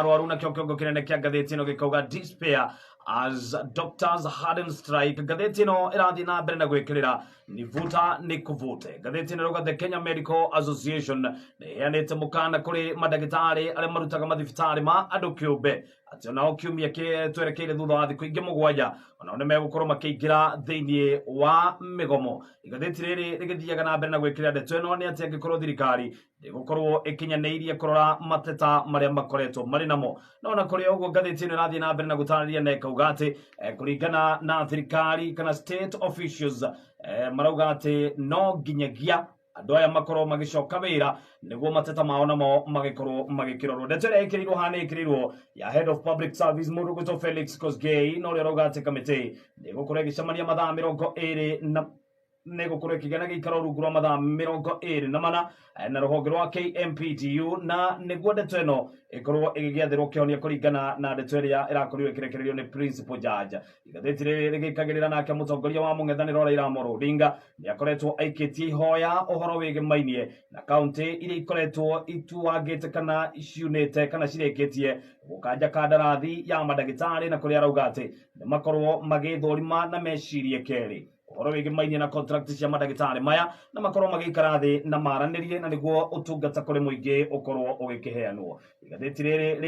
arwaru na kiongo kinene kia gatheti no gikauga despair as doctors harden strike. Gatheti no irathi na mbere na gwikirira ni vuta ni kuvute. Gatheti no the Kenya Medical Association yanete mukana kuri madagitari ale marutaga mathibitari ma andu kiumbe ati onao kiumia twerekeire thutha wa thiku ingi mugwanja onao ni megukorwo makiingira thiini wa migomo. Igatheti riri rigithiaga na mbere na gwikirira ndeto ino ni ati angikorwo thirikari ndigukorwo ikinyaniirie kurora mateta maria makoretwo mari namo. Nona kuri uguo gatheti ino irathi na mbere na gutariria na ikauga ati kuringana na thirikari kana state officials marauga ati no nginyagia andu aya makorwo magicoka wira niguo mateta mao namo magikorwo magikirorwo. Ndeto ĩrĩa ĩkĩrĩirwo haha nĩ ĩkĩrĩirwo ya Head of Public Service mũndũ gwĩtwo Felix Kosgei, no ũrĩa arauga atĩ kamĩtĩ nĩgũkorwo ĩgĩcemania mathaa 20 na nĩgũkorwo ĩkĩgĩa gĩikaro rungu rwa mathaa 24 na rũhonge rwa KMPDU, na nĩguo ndeto ĩno ĩkorwo ĩgĩgĩathĩrwo kĩhonia kũringana na ndeto ĩrĩa ĩrakorirwo ĩkĩrekererio nĩ Principal Judge. Igatheti rĩrĩ rĩgĩkagĩrĩra nake mũtongoria wa mũng'ethanĩro Raila Amolo Odinga nĩakoretwo aikĩtie ihoya ũhoro wĩgĩmainie na kaunti iria ikoretwo ituangĩte kana ciunĩte kana cirĩkĩtie gũkanja kandarathi ya madagĩtarĩ, na kũrĩa arauga atĩ nĩmakorwo magĩthũrima na mecirie kerĩ ũhoro wĩgĩmainie na contract cia madagĩtarĩ maya na makorwo magĩikara thĩ na maranĩrie na nĩguo ũtungata kũrĩ mũingĩ ũkorwo ũgĩkĩheanwo. Igatheti rĩrĩ